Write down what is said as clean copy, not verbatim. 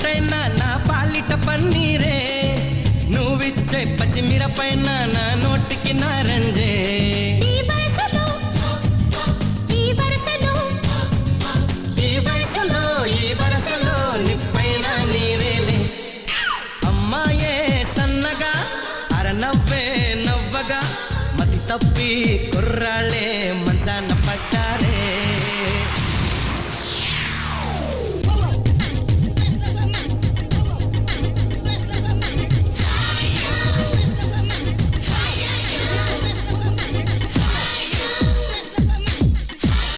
ఒంటైనా నా పాలిట పన్నీరే నువ్విచ్చే పచ్చిమిరపైన నా నోటికి నారంజే ఈ వరసలో నిప్పైన నీరేలే అమ్మాయే సన్నగా అరనవ్వే నవ్వగా మతి తప్పి కుర్ర